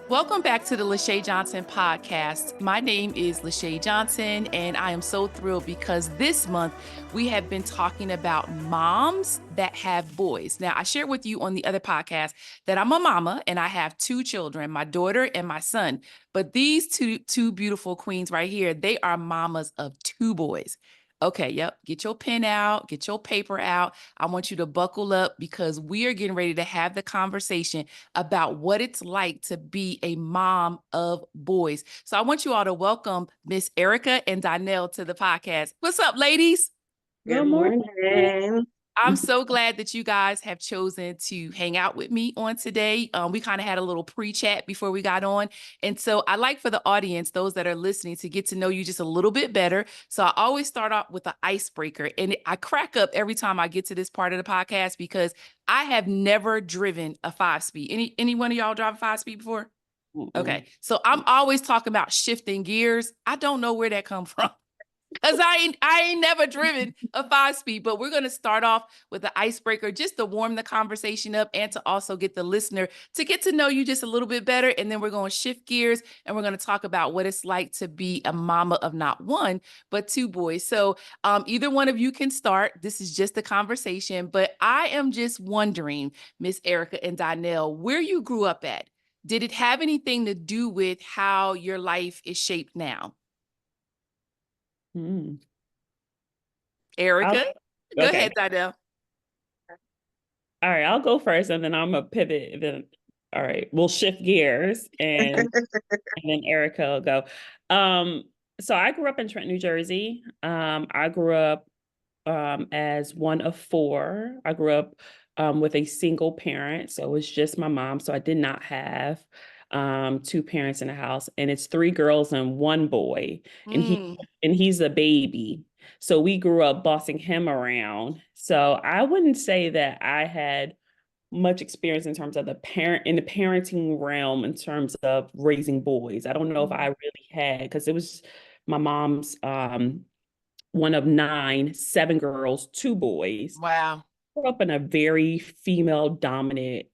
Welcome back to the Lashay Johnson podcast. My name is Lashay Johnson, and I am so thrilled because this month we have been talking about moms that have boys. Now, I shared with you on the other podcast that I'm a mama and I have two children, my daughter and my son. But these two beautiful queens right here, they are mamas of two boys. Okay, yep. Get your pen out, get your paper out. I want you to buckle up because we are getting ready to have the conversation about what it's like to be a mom of boys. So I want you all to welcome Miss Erica and Donnell to the podcast. What's up, ladies? Good morning. I'm so glad that you guys have chosen to hang out with me on today. We kind of had a little pre-chat before we got on. And so I like for the audience, those that are listening, to get to know you just a little bit better. So I always start off with an icebreaker. And I crack up every time I get to this part of the podcast because I have never driven a 5-speed. Any one of y'all drive a 5-speed before? Okay. So I'm always talking about shifting gears. I don't know where that come from. Because I ain't never driven a 5-speed, but we're going to start off with the icebreaker just to warm the conversation up and to also get the listener to get to know you just a little bit better. And then we're going to shift gears and we're going to talk about what it's like to be a mama of not one, but two boys. So either one of you can start. This is just a conversation, but I am just wondering, Miss Erica and Donnell, where you grew up at. Did it have anything to do with how your life is shaped now? Erica, go ahead, Donnell. All right, I'll go first and then I'm gonna pivot. Then, all right, we'll shift gears and then Erica will go. So I grew up in Trenton, New Jersey. I grew up as one of four. I grew up with a single parent, so it was just my mom. So I did not have two parents in the house, and it's three girls and one boy, and he's a baby. So we grew up bossing him around. So I wouldn't say that I had much experience in terms of the parenting realm in terms of raising boys. I don't know if I really had, because it was my mom's one of 9, 7 girls, 2 boys. Wow. I grew up in a very female dominant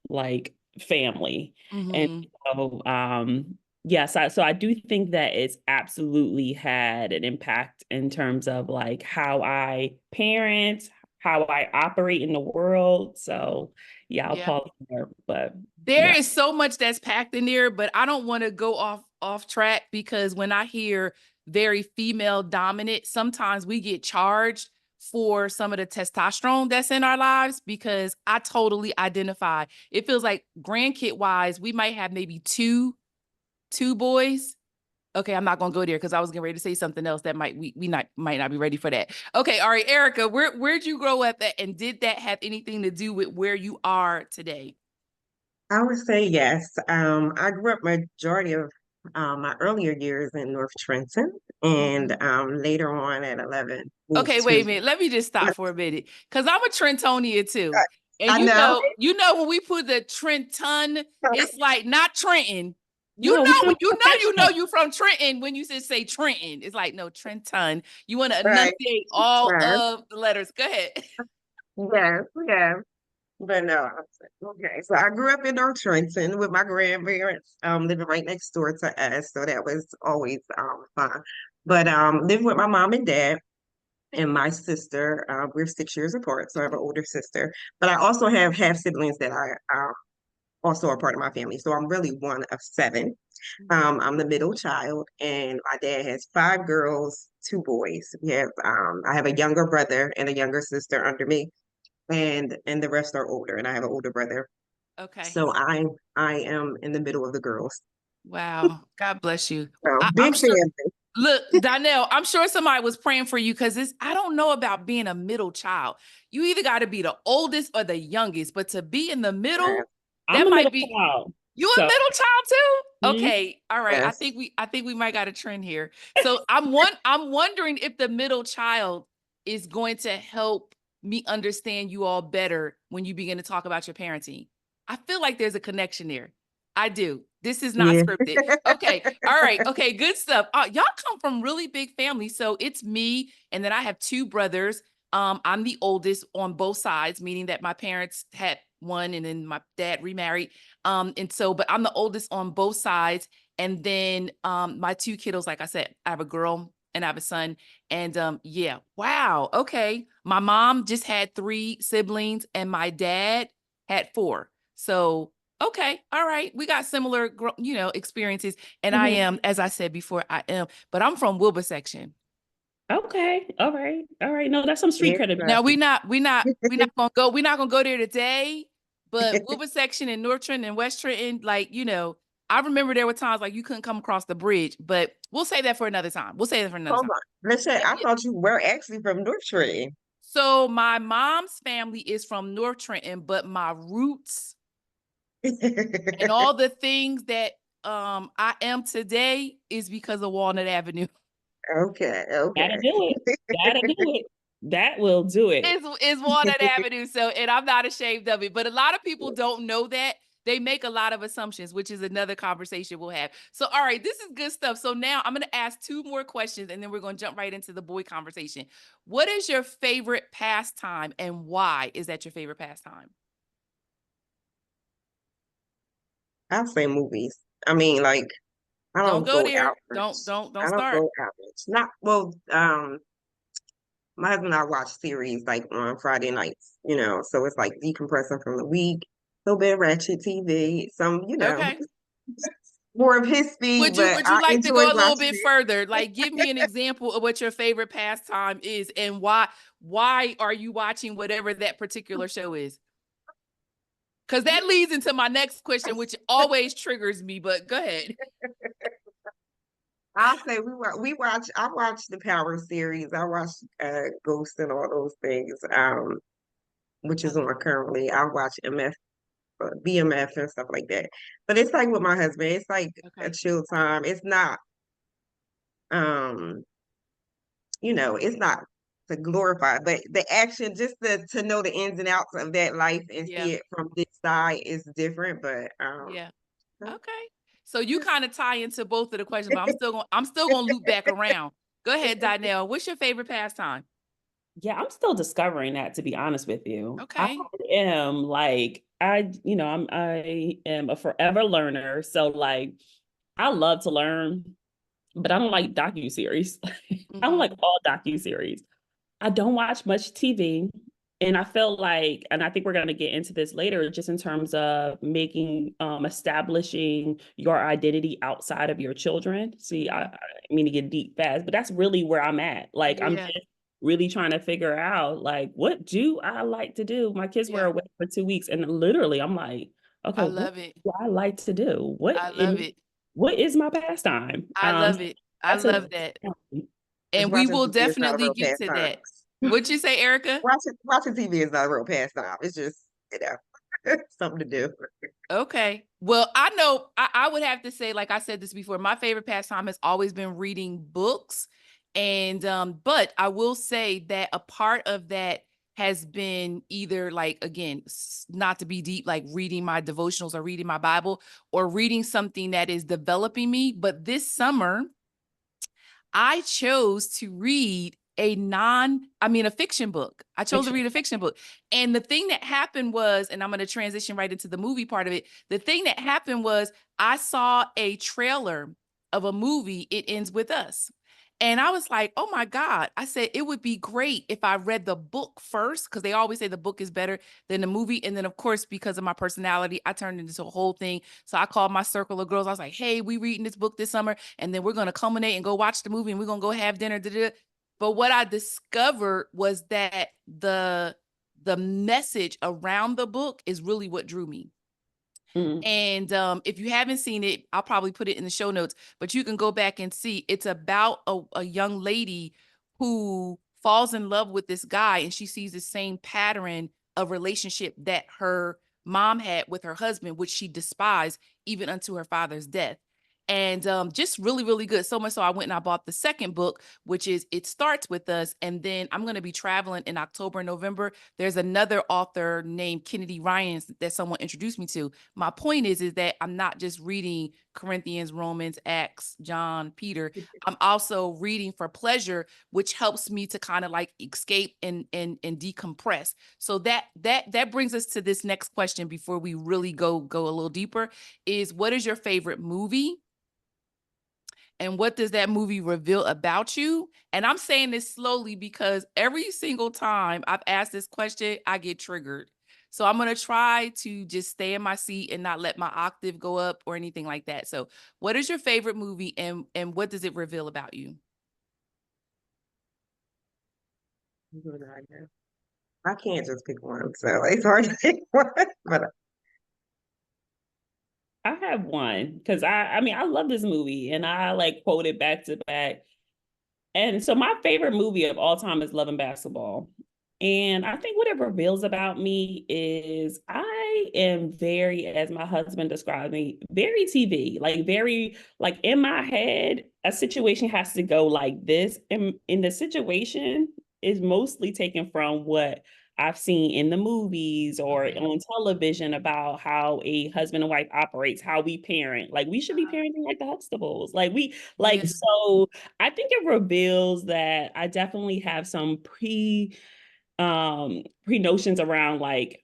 family. And so yes, so I do think that it's absolutely had an impact in terms of how I parent, how I operate in the world. So yeah, I'll pause there. But there is so much that's packed in there, but I don't want to go off track because when I hear very female dominant, sometimes we get charged for some of the testosterone that's in our lives because I totally identify. It feels like grandkid wise, we might have maybe two boys. Okay, I'm not gonna go there because I was getting ready to say something else that might not be ready for that. Okay, all right, Erica, where'd you grow up at, and did that have anything to do with where you are today? I would say yes. I grew up majority of my earlier years in North Trenton, and later on at 11. Okay, wait a minute. Let me just stop for a minute because I'm a Trentonia too. And I know. you know when we put the Trenton, it's like not Trenton. You know you from Trenton when you say Trenton. It's like no Trenton. You want to enunciate all of the letters. Go ahead. Yes. But no, okay. So I grew up in North Trenton with my grandparents, living right next door to us. So that was always fun. But living with my mom and dad and my sister. We're 6 years apart, so I have an older sister. But I also have half siblings that I also are part of my family. So I'm really one of 7. I'm the middle child, and my dad has 5 girls, 2 boys. I have a younger brother and a younger sister under me, and the rest are older, and I have an older brother. Okay. So I am in the middle of the girls. Wow. God bless you. So big family. Look, Donnell, I'm sure somebody was praying for you because I don't know about being a middle child. You either got to be the oldest or the youngest, but to be in the middle, that might be. Child. You a middle child too? Okay, all right. Yes. I think we might got a trend here. So I'm wondering if the middle child is going to help me understand you all better when you begin to talk about your parenting. I feel like there's a connection there. I do. This is not scripted. Okay. All right. Okay. Good stuff. Y'all come from really big families. So it's me. And then I have 2 brothers. I'm the oldest on both sides, meaning that my parents had one, and then my dad remarried. And so, but I'm the oldest on both sides. And then my two kiddos, like I said, I have a girl and I have a son. And yeah, wow, okay. My mom just had 3 siblings, and my dad had 4. So okay, all right, we got similar, experiences. And I am, as I said before, but I'm from Wilbur section. Okay. All right. All right. No, that's some street Yes, credibility. Now we're not gonna go there today, but Wilbur section in North Trenton and West Trenton, like, I remember there were times like you couldn't come across the bridge, but we'll say that for another time. We'll say that for another hold time. on. Lashay, I thought you were actually from North Trenton. So my mom's family is from North Trenton, but my roots and all the things that I am today is because of Walnut Avenue. Okay, That'll okay. do it. That'll do it. That will do it. Is Walnut Avenue. So, and I'm not ashamed of it. But a lot of people don't know that. They make a lot of assumptions, which is another conversation we'll have. So, all right, this is good stuff. So now I'm going to ask 2 more questions, and then we're going to jump right into the boy conversation. What is your favorite pastime, and why is that your favorite pastime? I'll say movies. I mean, like, I Don't don't go go there. out much. Don't I don't start. go out much. Not well, my husband and I watch series like on Friday nights, so it's like decompressing from the week, a little bit of ratchet TV, some, Okay. more of his speed, but Would you I like to enjoy go a little watching bit it. further? Like, give me an example of what your favorite pastime is, and why are you watching whatever that particular show is? Because that leads into my next question, which always triggers me, but go ahead. I'll say I watch the Power series. I watch Ghost and all those things, which is on currently. I watch BMF and stuff like that. But it's like with my husband, it's like a Okay. chill time. It's not um, it's not to glorify, but the action, just to know the ins and outs of that life and Yeah. see it from this side is different. But Yeah. uh, Okay. So you just kind of tie into both of the questions, but I'm still gonna loop back around. Go ahead, Donnell. What's your favorite pastime? Yeah, I'm still discovering that, to be honest with you. I Okay. am like, I am a forever learner. So like I love to learn, but I don't like docuseries. I don't like Hmm. all docuseries. I don't watch much TV. And I feel like, and I think we're going to get into this later, just in terms of establishing your identity outside of your children. See, I mean to get deep fast, but that's really where I'm at. Like, I'm Yeah. just really trying to figure out, like, what do I like to do? My kids were Yeah. away for 2 weeks, and literally, I'm like, okay, I what love it. do I like to do? I love it. What is my pastime? I love it. I That's a love that. because And we watching will TV is not a definitely real get to pastime. that. What'd you say, Erica? Watching TV is not a real pastime. It's just, something to do. Okay. Well, I know I would have to say, like I said this before, my favorite pastime has always been reading books. And but I will say that a part of that has been either, like, again, not to be deep, like reading my devotionals or reading my Bible or reading something that is developing me. But this summer, I chose to read a fiction book. I chose to Fiction. read a fiction book. And the thing that happened was, and I'm going to transition right into the movie part of it. The thing that happened was I saw a trailer of a movie, It Ends With Us. And I was like, oh my God. I said, it would be great if I read the book first, because they always say the book is better than the movie. And then, of course, because of my personality, I turned it into a whole thing. So I called my circle of girls. I was like, hey, we reading this book this summer, and then we're going to culminate and go watch the movie, and we're going to go have dinner. Da, da. But what I discovered was that the message around the book is really what drew me. Mm. And if you haven't seen it, I'll probably put it in the show notes, but you can go back and see. It's about a young lady who falls in love with this guy, and she sees the same pattern of relationship that her mom had with her husband, which she despised even unto her father's death. And just really, really good. So much so I went and I bought the second book, which is It Starts With Us. And then I'm going to be traveling in October and November. There's another author named Kennedy Ryan that someone introduced me to. My point is that I'm not just reading Corinthians, Romans, Acts, John, Peter, I'm also reading for pleasure, which helps me to kind of like escape and decompress. So that brings us to this next question before we really go a little deeper, is what is your favorite movie? And what does that movie reveal about you? And I'm saying this slowly because every single time I've asked this question, I get triggered. So I'm going to try to just stay in my seat and not let my octave go up or anything like that. So what is your favorite movie and what does it reveal about you? I can't just pick one, so it's hard to pick one. But I have one because I mean I love this movie and I like quote it back to back. And so my favorite movie of all time is Love and Basketball. And I think what it reveals about me is I am very, as my husband described me, very TV, like very, like in my head, a situation has to go like this. And in the situation is mostly taken from what I've seen in the movies or on television about how a husband and wife operates, how we parent. Like we should be parenting like the Huxtables. Yeah. So I think it reveals that I definitely have some pre notions around like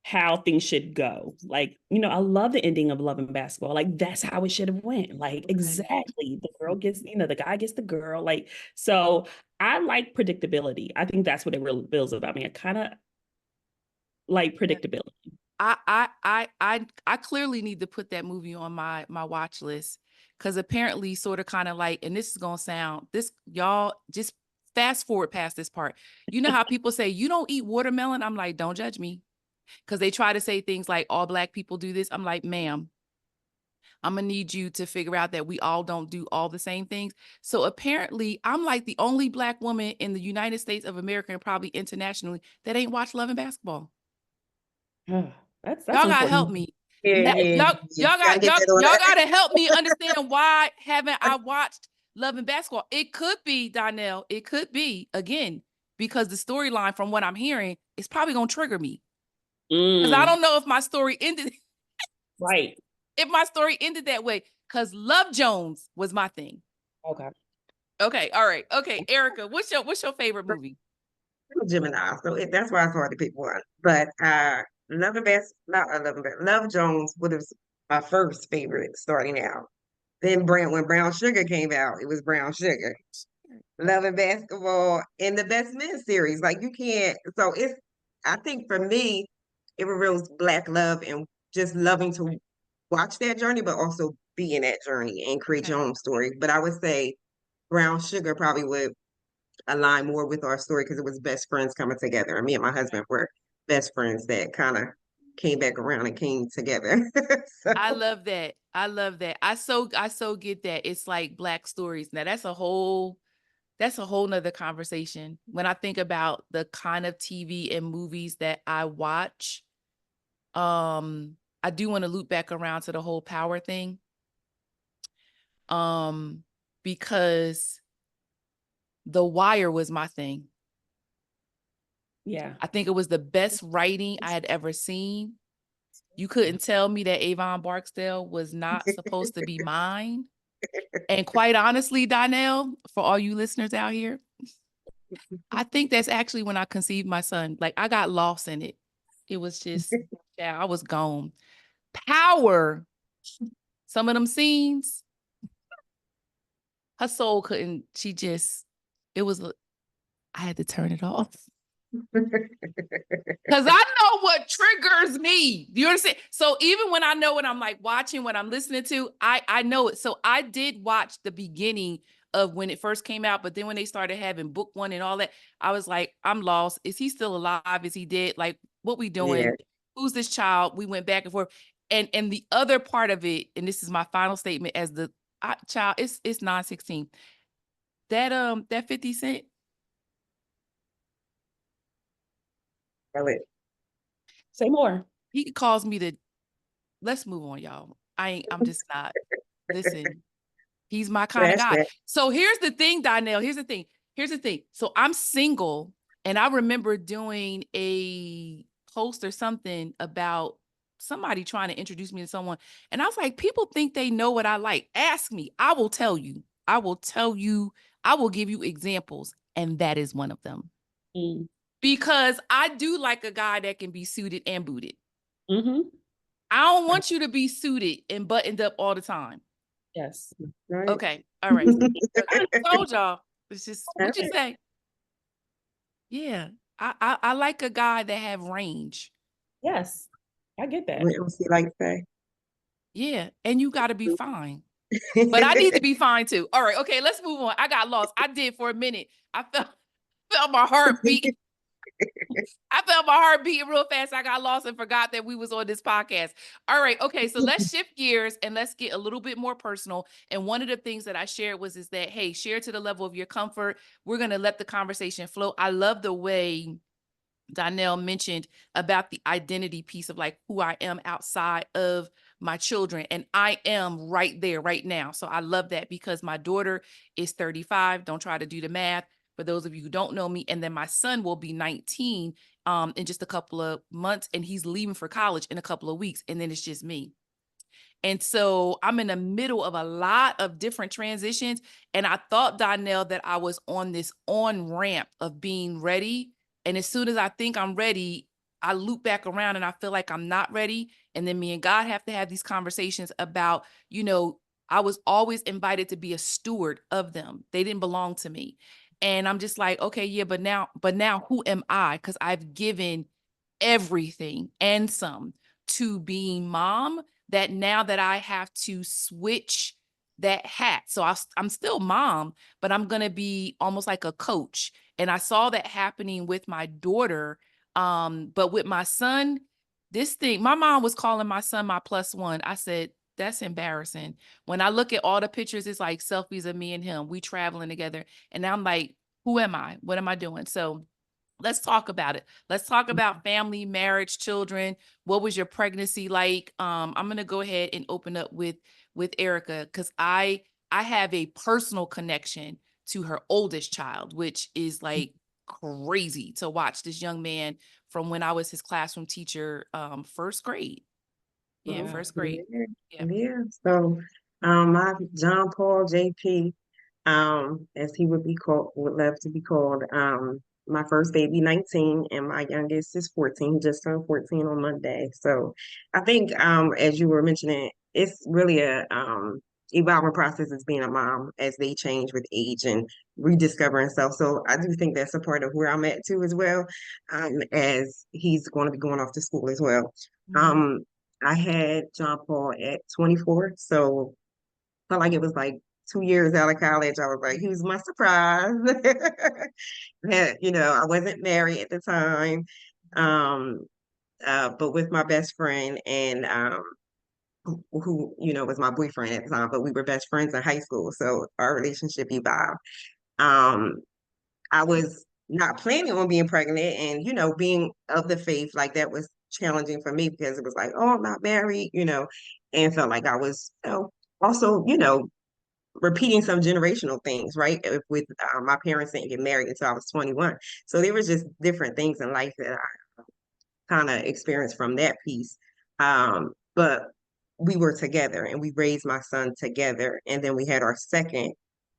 how things should go. Like, you know, I love the ending of Love and Basketball. Like that's how it should have went. Like exactly. The girl gets, you know, the guy gets the girl. Like, so I like predictability. I think that's what it reveals about me. I kind of like predictability. I clearly need to put that movie on my watch list because apparently sort of kind of like, and this is gonna sound this, y'all just fast forward past this part. You know how people say you don't eat watermelon? I'm like, don't judge me. Because they try to say things like all Black people do this. I'm like, ma'am, I'm gonna need you to figure out that we all don't do all the same things. So apparently, I'm like the only Black woman in the United States of America and probably internationally that ain't watched Love and Basketball. That's Y'all gotta important. help me. yeah, That yeah, y'all yeah. Gotta get that on y'all that. gotta help me understand why haven't I watched Love and Basketball? It could be, Donnell. It could be again because the storyline, from what I'm hearing, is probably gonna trigger me because I Mm, don't know if my story ended right. if my story ended that way. Because Love Jones was my thing. Okay. Okay, all right, okay, Erica, what's your favorite movie? I'm a Gemini, so that's why it's hard to pick one. But Love and Best, not Love and Best, Love Jones was my first favorite starting out. Then when Brown Sugar came out, it was Brown Sugar. Love and Basketball and the Best Men series. Like you can't. So it's. I think for me, it reveals Black love and just loving to watch that journey, but also be in that journey and create your Okay. own story. But I would say Brown Sugar probably would align more with our story because it was best friends coming together. And me and my husband were best friends that kind of came back around and came together. So I love that. I love that. I so get that. It's like Black stories. Now that's a whole nother conversation. When I think about the kind of TV and movies that I watch, I do want to loop back around to the whole power thing. Um, because The Wire was my thing. Yeah. I think it was the best writing I had ever seen. You couldn't tell me that Avon Barksdale was not supposed to be mine. And quite honestly, Donnell, for all you listeners out here, I think that's actually when I conceived my son. Like I got lost in it. It was just, yeah, I was gone. Power. Some of them scenes, her soul couldn't, she just, it was, I had to turn it off. Because I know what triggers me. Do you understand? So even when I know what I'm like watching, what I'm listening to, I know it. So I did watch the beginning of when it first came out, but then when they started having book one and all that, I was like, I'm lost. Is he still alive? Is he dead? Like, what we yeah, doing? Who's this child? We went back and forth. And the other part of it, and this is my final statement as the child, it's 916. That 50 Cent, really. Say more. he calls me to let's move on, y'all. I'm just not. Listen, he's my kind of Trash guy. that. So here's the thing, Donnell. Here's the thing. Here's the thing. So I'm single, and I remember doing a post or something about somebody trying to introduce me to someone. And I was like, people think they know what I like. Ask me. I will tell you. I will tell you. I will give you examples. And that is one of them. Mm. Because I do like a guy that can be suited and booted. Mm-hmm. I don't want you to be suited and buttoned up all the time. Yes. Right. Okay. All right. I told y'all. It's just what you Okay. say. Yeah. I like a guy that have range. Yes. I get that. What else you like to say? Yeah. And you got to be fine. But I need to be fine too. All right. Okay. Let's move on. I got lost. I did for a minute. I felt my heart beat. I felt my heart beating real fast. I got lost and forgot that we was on this podcast. All right. Okay. So let's shift gears and let's get a little bit more personal. And one of the things that I shared is that, hey, share to the level of your comfort. We're going to let the conversation flow. I love the way Donnell mentioned about the identity piece of like who I am outside of my children. And I am right there right now. So I love that because my daughter is 35. Don't try to do the math for those of you who don't know me. And then my son will be 19 in just a couple of months, and he's leaving for college in a couple of weeks. And then it's just me. And so I'm in the middle of a lot of different transitions. And I thought, Donnell, that I was on this on ramp of being ready. And as soon as I think I'm ready, I loop back around and I feel like I'm not ready. And then me and God have to have these conversations about, I was always invited to be a steward of them. They didn't belong to me. And I'm just like, okay, yeah, but now who am I? Because I've given everything and some to being mom, that now that I have to switch that hat. So I'm still mom, but I'm going to be almost like a coach. And I saw that happening with my daughter. But with my son, my mom was calling my son my plus one. I said, that's embarrassing. When I look at all the pictures, it's like selfies of me and him. We traveling together. And I'm like, who am I? What am I doing? So let's talk about it. Let's talk about family, marriage, children. What was your pregnancy like? I'm gonna go ahead and open up with Erica because I have a personal connection to her oldest child, which is like crazy to watch this young man from when I was his classroom teacher, first grade. Yeah, Wow. first grade. Yeah. Yeah. So, my John Paul JP, as he would be called, would love to be called. My first baby 19 and my youngest is 14. He just turned 14 on Monday. So I think as you were mentioning, it's really a evolving process as being a mom as they change with age and rediscovering self. So I do think that's a part of where I'm at too as well, as he's going to be going off to school as well. Mhm. Um, I had John Paul at 24, so felt like it was like 2 years out of college. I was like, he was my surprise. I wasn't married at the time, um, but with my best friend and who was my boyfriend at the time, but we were best friends in high school, so our relationship evolved. Um, I was not planning on being pregnant, and being of the faith, like that was challenging for me because it was like, oh, I'm not married, and felt like I was, also, repeating some generational things, right? With my parents didn't get married until I was 21, so there was just different things in life that I kind of experienced from that piece. But we were together, and we raised my son together, and then we had our second.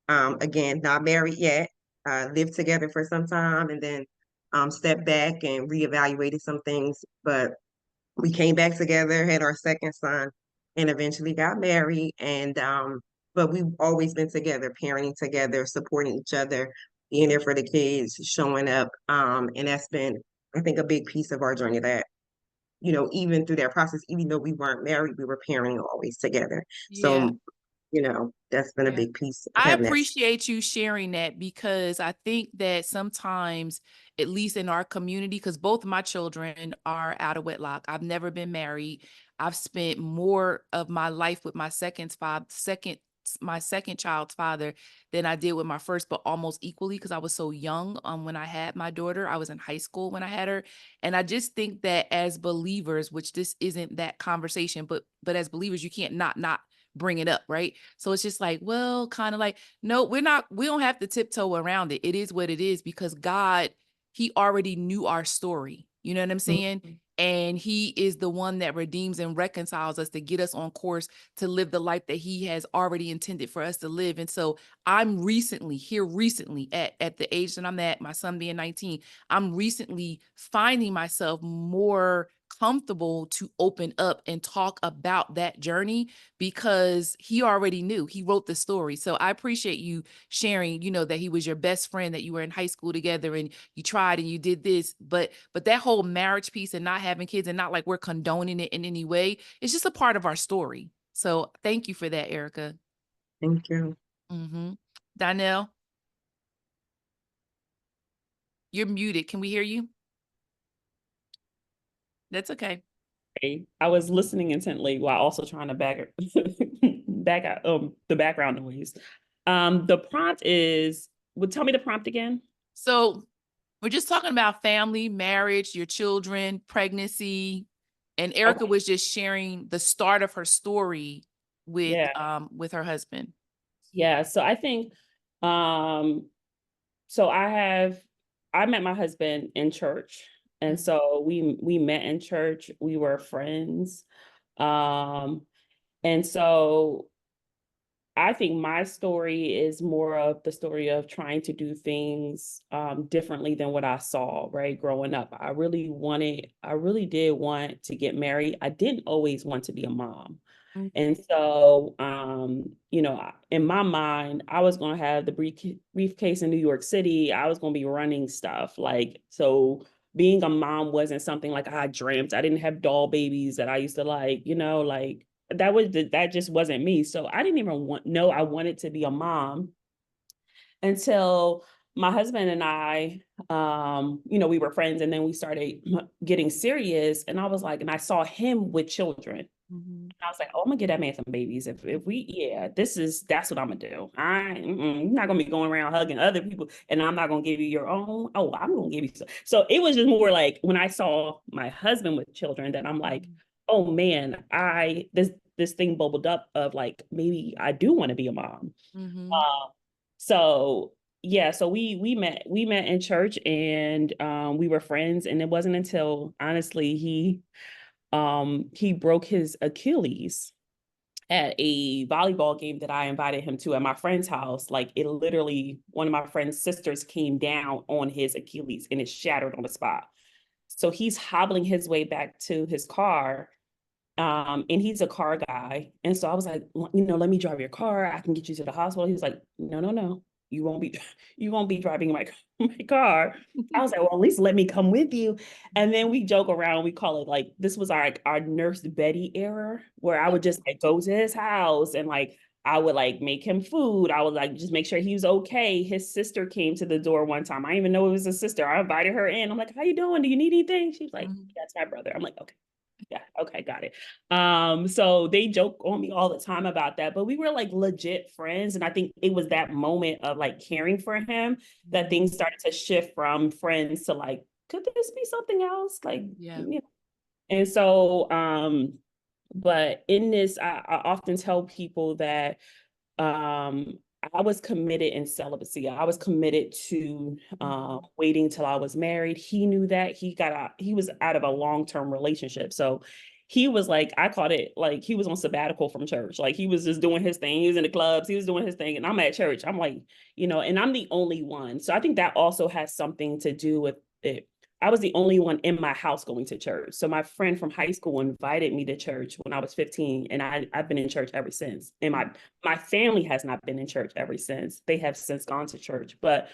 Again, not married yet, lived together for some time and then stepped back and reevaluated some things. But we came back together, had our second son, and eventually got married. But we've always been together, parenting together, supporting each other, being there for the kids, showing up. And that's been, I think, a big piece of our journey that, even through that process, even though we weren't married, we were parenting always together. Yeah. So, that's been a Yeah. big piece of I having that. appreciate you sharing that because I think that sometimes, at least in our community, because both of my children are out of wedlock. I've never been married. I've spent more of my life with my second child's father than I did with my first, but almost equally because I was so young when I had my daughter. I was in high school when I had her. And I just think that as believers, which this isn't that conversation, but as believers, you can't not bring it up, right? So it's just like, well, kind of like, no, we don't have to tiptoe around it. It is what it is because God, he already knew our story. You know what I'm saying? And he is the one that redeems and reconciles us to get us on course to live the life that he has already intended for us to live. And so I'm recently at the age that I'm at, my son being 19, I'm recently finding myself more comfortable to open up and talk about that journey because he already knew. He wrote the story. So I appreciate you sharing, that he was your best friend, that you were in high school together and you tried and you did this, but that whole marriage piece and not having kids, and not like we're condoning it in any way, it's just a part of our story. So thank you for that, Erica. Thank you. Donnell, you're muted. Can we hear you? That's okay. I was listening intently while also trying to back out the background noise. The prompt tell me the prompt again. So we're just talking about family, marriage, your children, pregnancy, and Erica was just sharing the start of her story with her husband. Yeah, so I think I met my husband in church. And so we met in church. We were friends. And so I think my story is more of the story of trying to do things differently than what I saw, right? Growing up, I really did want to get married. I didn't always want to be a mom. And so, in my mind, I was going to have the briefcase in New York City. I was going to be running stuff. So being a mom wasn't something like I dreamt. I didn't have doll babies that I used to that just wasn't me. So I didn't even know I wanted to be a mom until my husband and I, we were friends, and then we started getting serious. And I was like, and I saw him with children. I was like, oh, I'm gonna get that man some babies. That's what I'm gonna do. You're not gonna be going around hugging other people, and I'm not gonna give you your own. Oh, I'm gonna give you some. So it was just more like when I saw my husband with children that I'm like, oh man, this thing bubbled up of like maybe I do want to be a mom. So yeah, so we met in church, and we were friends, and it wasn't until honestly he broke his Achilles at a volleyball game that I invited him to at my friend's house. Like it literally, one of my friend's sisters came down on his Achilles and it shattered on the spot. So he's hobbling his way back to his car. And he's a car guy. And so I was like, let me drive your car. I can get you to the hospital. He was like, no, you won't be driving my car. I was like, well, at least let me come with you. And then we joke around. We call it like, this was our Nurse Betty era, where I would just like go to his house and like, I would like make him food. I would like just make sure he was okay. His sister came to the door one time. I didn't even know it was a sister. I invited her in. I'm like, how you doing? Do you need anything? She's like, that's my brother. I'm like, okay. Yeah, okay, got it. So they joke on me all the time about that, but we were like legit friends. And I think it was that moment of like caring for him that things started to shift from friends to like, could this be something else? Like, And so, but in this, I often tell people that I was committed in celibacy. I was committed to waiting till I was married. He knew that. He was out of a long-term relationship. So he was like, I called it like he was on sabbatical from church. Like he was just doing his thing. He was in the clubs, he was doing his thing. And I'm at church. I'm like, and I'm the only one. So I think that also has something to do with it. I was the only one in my house going to church. So my friend from high school invited me to church when I was 15, and I've been in church ever since. And my family has not been in church ever since. They have since gone to church. But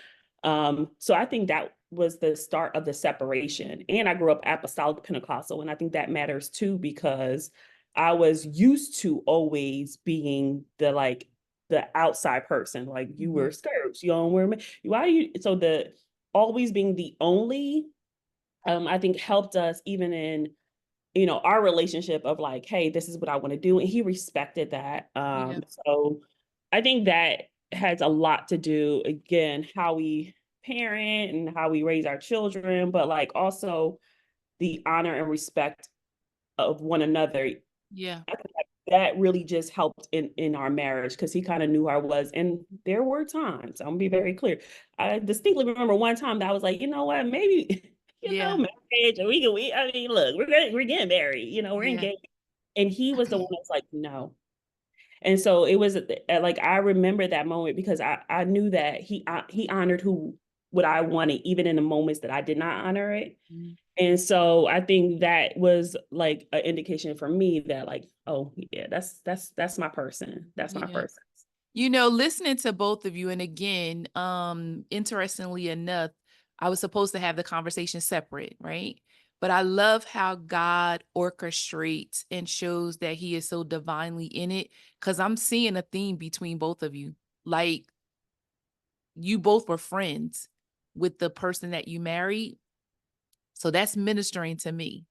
so I think that was the start of the separation. And I grew up apostolic Pentecostal, and I think that matters too, because I was used to always being the outside person. Like you wear skirts, you don't wear why are you so the always being the only I think helped us even in, our relationship of like, hey, this is what I want to do. And he respected that. So I think that has a lot to do, again, how we parent and how we raise our children, but like also the honor and respect of one another. Yeah. That really just helped in our marriage, because he kind of knew who I was. And there were times, I'm gonna be very clear. I distinctly remember one time that I was like, you know what, maybe Yeah. marriage, and I mean, look, we're getting married, we're Yeah. engaged. And he was the one that's like, no. And so it was like, I remember that moment because I knew that he honored what I wanted, even in the moments that I did not honor it. Mhm. And so I think that was like an indication for me that, like, oh yeah, that's my person. That's my Yeah. person. Listening to both of you, and again, interestingly enough, I was supposed to have the conversation separate, right? But I love how God orchestrates and shows that he is so divinely in it, because I'm seeing a theme between both of you. Like, you both were friends with the person that you married. So that's ministering to me.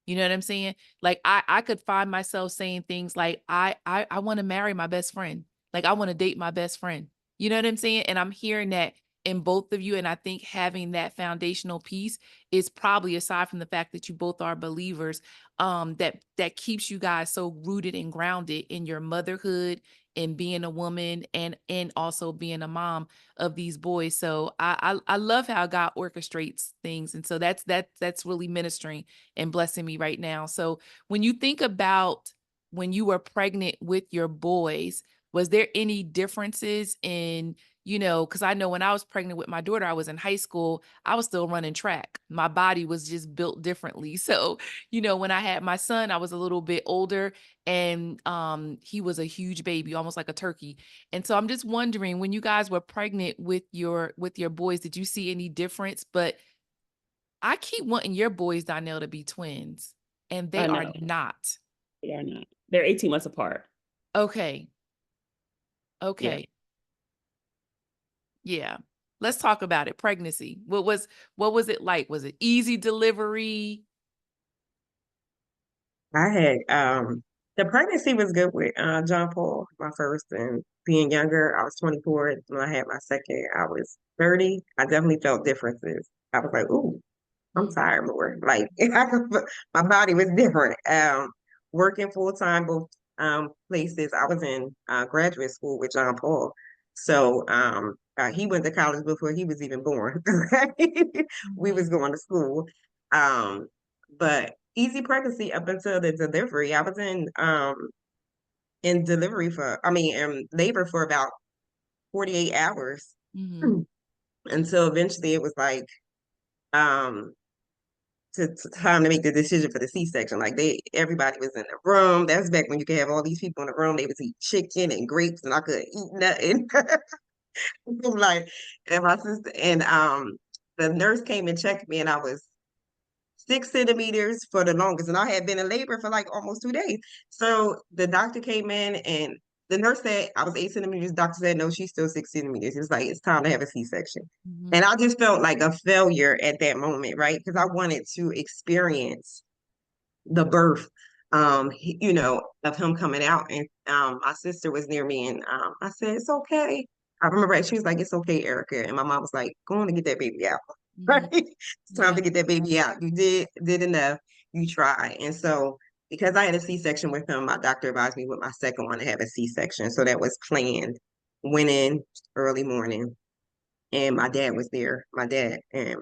You know what I'm saying? Like, I could find myself saying things like, I want to marry my best friend. Like, I want to date my best friend. You know what I'm saying? And I'm hearing that in both of you. And I think having that foundational piece is probably, aside from the fact that you both are believers, that keeps you guys so rooted and grounded in your motherhood and being a woman, and also being a mom of these boys. So I love how God orchestrates things. And so that's really ministering and blessing me right now. So when you think about when you were pregnant with your boys, was there any differences in, because I know when I was pregnant with my daughter, I was in high school, I was still running track. My body was just built differently. So, when I had my son, I was a little bit older, and he was a huge baby, almost like a turkey. And so I'm just wondering, when you guys were pregnant with your boys, did you see any difference? But I keep wanting your boys, Donnell, to be twins, and they I are know not. they are not. They're 18 months apart. Okay. Yeah. Okay. Yeah. Let's talk about it. Pregnancy. What was it like? Was it easy delivery? I had the pregnancy was good with John Paul, my first, and being younger, I was 24 when I had my second. I was 30. I definitely felt differences. I was like, ooh, I'm Mm, tired more. Like my body was different. Working full time both places. I was in graduate school with John Paul, so he went to college before he was even born. We mhm, was going to school, um, but easy pregnancy up until the delivery. I was in delivery for, I mean, in labor for about 48 hours mhm, until eventually it was like um to time to make the decision for the C-section. Like everybody was in the room. That was back when you could have all these people in the room. They would eat chicken and grapes, and I couldn't eat nothing. I'm like, and my sister and the nurse came and checked me, and I was 6 centimeters for the longest, and I had been in labor for like almost 2 days. So the doctor came in, and the nurse said I was 8 centimeters. The doctor said no, she's still 6 centimeters. It's like it's time to have a C-section. mhm, And I just felt like a failure at that moment, right? Because I wanted to experience the birth, of him coming out. And my sister was near me, and I said, "It's okay." I remember she was like, "It's okay, Erica," and my mom was like, "Go on and get that baby out." Right? mhm. It's time Yeah. to get that baby out. You did enough. You try. And so because I had a C-section with him, my doctor advised me with my second one to have a C-section. So that was planned. Went in early morning, and my dad was there. My dad and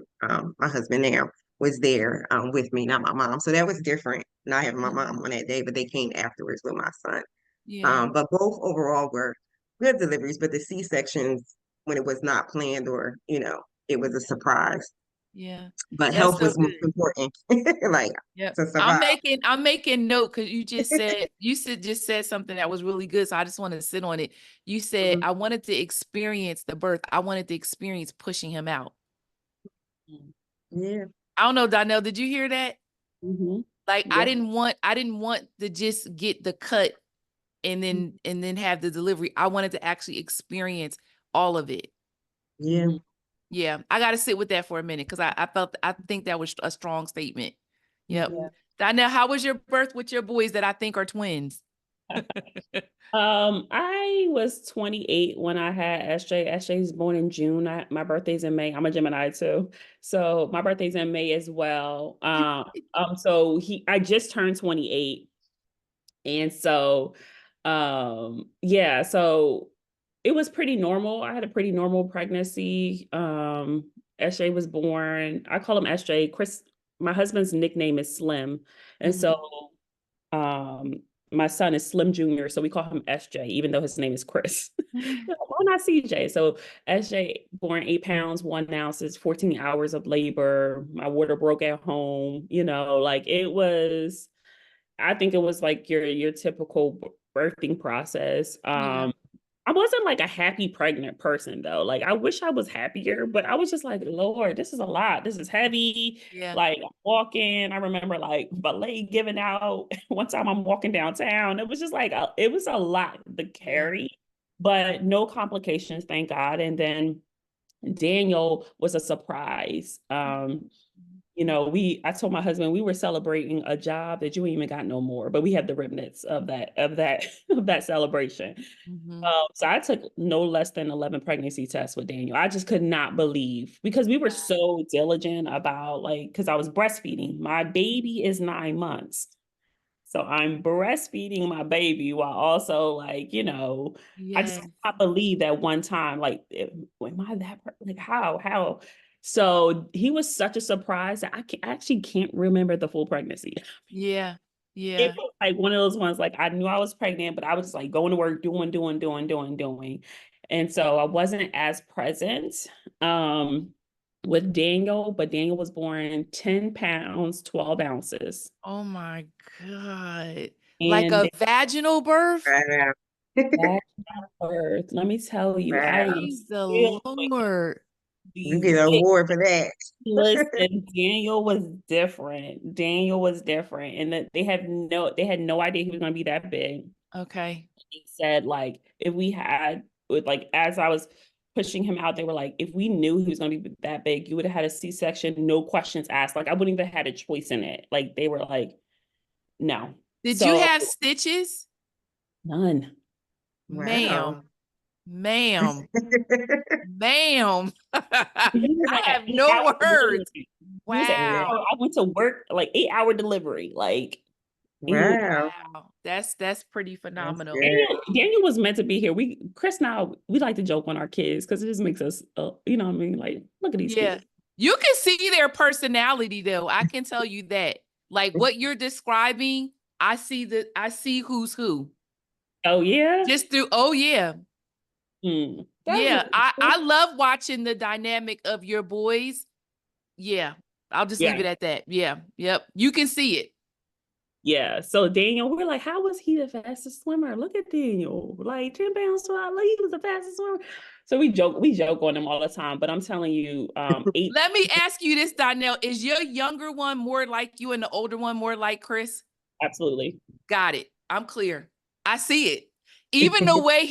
my husband now was there with me, not my mom. So that was different. Not having my Yeah. mom on that day, but they came afterwards with my son. Yeah. But both overall were good deliveries, but the C-sections, when it was not planned or, it was a surprise. Yeah. But That's health so was most good. important, like Yep. to I'm survive. making I'm making note, because you just said something that was really good. So I just wanted to sit on it. You said, Mhm. I wanted to experience the birth. I wanted to experience pushing him out. Yeah, I don't know, Donnell, did you hear that? Mm-hmm. Like, I Yeah. didn't want to just get the cut and then have the delivery. I wanted to actually experience all of it. yeah, Yeah, I got to sit with that for a minute, because I think that was a strong statement. Yep. Yeah. Donnell, how was your birth with your boys that I think are twins? I was 28 when I had SJ. SJ's born in June. My birthday's in May. I'm a Gemini too. So my birthday's in May as well. So I just turned 28. And so yeah, so it was pretty normal. I had a pretty normal pregnancy. SJ was born. I call him SJ. Chris, my husband's nickname is Slim. And Mhm. so my son is Slim Jr., so we call him SJ, even though his name is Chris. Why not CJ? So SJ born 8 pounds, 1 ounces, 14 hours of labor. My water broke at home, like it was, I think it was like your typical birthing process. Yeah. I wasn't like a happy pregnant person though. Like I wish I was happier, but I was just like, Lord, this is a lot. This is heavy. Yeah. Like I'm walking. I remember like my leg giving out. One time I'm walking downtown. It was just like it was a lot to Yeah. carry, but no complications, thank God. And then Daniel was a surprise. I told my husband we were celebrating a job that you ain't even got no more, but we have the remnants of that of that celebration. Mhm. So I took no less than 11 pregnancy tests with Daniel. I just could not believe because we were so diligent about because I was breastfeeding. My baby is 9 months. So I'm breastfeeding my baby while also I just Yes. could not believe that one time, am I like how? So he was such a surprise that I actually can't remember the full pregnancy. Yeah. It Yeah. was like one of those ones, like I knew I was pregnant, but I was just like going to work, doing. And so I wasn't as present with Daniel, but Daniel was born 10 pounds, 12 ounces. Oh my God. Like And a vaginal birth? Wow. that birth, let me tell you, I Wow. am Praise the still Lord. You get an it, award for that. listen, Daniel was different. Daniel was different. And that they had no idea he was gonna be that big. Okay. He said, like, if we had like as I was pushing him out, they were like, if we knew he was gonna be that big, you would have had a C-section, no questions asked. Like I wouldn't even had a choice in it. Like they were like, no. Did you So have stitches? none. Wow. Ma'am, ma'am, ma'am. He was I like an have 8 hour no words. delivery. He was an Yeah. 8 hour. Wow. I went to work like 8 hour delivery. Like he, Wow. Wow. That's pretty That's phenomenal. good. Daniel was meant to be here. Chris and I, we like to joke on our kids because it just makes us, you know what I mean? Like, look at these Yeah. kids. You can see their personality though. I can tell you that. Like what you're describing, I see who's who. Oh yeah. Just through, oh yeah. That Yeah. was I love watching the dynamic of your boys. Yeah. I'll just leave yeah. it at that. Yeah. Yep. You can see it. Yeah. So Daniel, we're like, how was he the fastest swimmer? Look at Daniel, like 10 pounds to our he was the fastest swimmer. So we joke on him all the time. But I'm telling you, eight Let me ask you this, Donnell. Is your younger one more like you and the older one more like Chris? absolutely. Got it. I'm clear. I see it. Even the way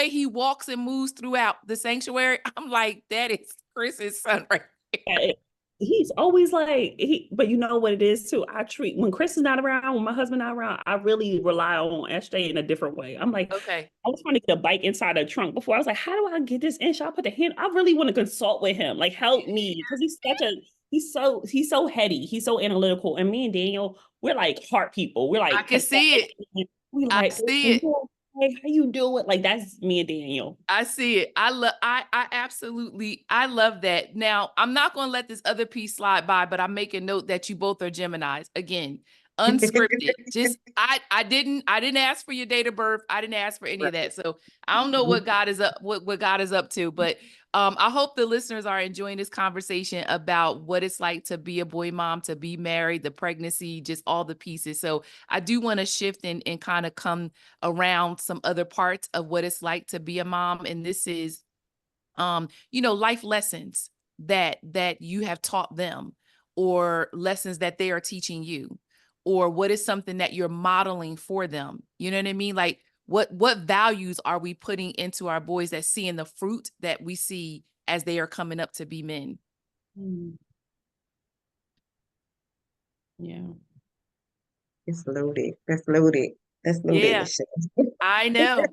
he walks and moves throughout the sanctuary, I'm like, that is Chris's son right Yeah, there. he's always like but you know what it is too. I treat when Chris is not around, when my husband not around, I really rely on SJ in a different way. I'm like, Okay. I was trying to get a bike inside a trunk before. I was like, how do I get this in? Should I put the hand? I really want to consult with him, like help me, because he's so heady, he's so analytical. And me and Daniel, we're like heart people. We're I like can see it. we I like, see it. hey, how you do it? Like that's me and Daniel. I see it. I absolutely I love that. Now, I'm not going to let this other piece slide by, but I'm making note that you both are Geminis. Again, unscripted. Just I didn't ask for your date of birth. I didn't ask for any of that. So, I don't know what God is up what God is up to, but I hope the listeners are enjoying this conversation about what it's like to be a boy mom, to be married, the pregnancy, just all the pieces. So, I do want to shift and kind of come around some other parts of what it's like to be a mom, and this is life lessons that you have taught them, or lessons that they are teaching you, or what is something that you're modeling for them. You know what I mean? Like what values are we putting into our boys, that seeing the fruit that we see as they are coming up to be men. Mm, yeah. It's loaded. That's loaded. That's loaded, Yeah, Lashay. I know.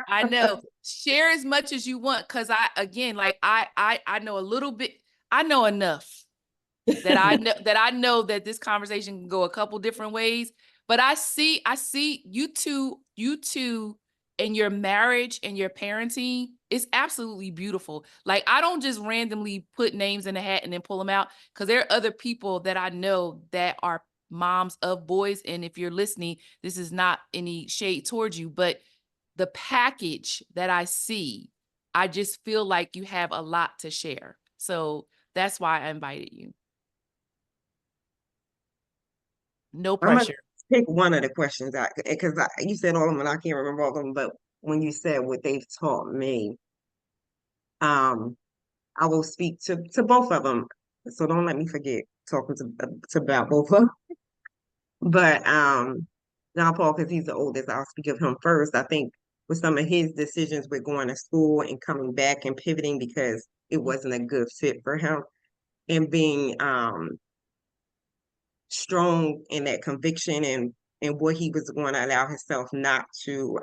I know. Share as much as you want, because I know a little bit. I know enough that I know that this conversation can go a couple different ways. But I see you two and your marriage and your parenting is absolutely beautiful. Like, I don't just randomly put names in a hat and then pull them out, because there are other people that I know that are moms of boys. And if you're listening, this is not any shade towards you, but the package that I see, I just feel like you have a lot to share. So that's why I invited you. No I'm gonna pressure. pick one of the questions out because you said all of them and I can't remember all of them, but when you said what they've taught me, um, I will speak to both of them. So don't let me forget talking to about both of them. But John Paul, because he's the oldest, I'll speak of him first. I think with some of his decisions with going to school and coming back and pivoting because it wasn't a good fit for him, and being strong in that conviction and what he was going to allow himself not to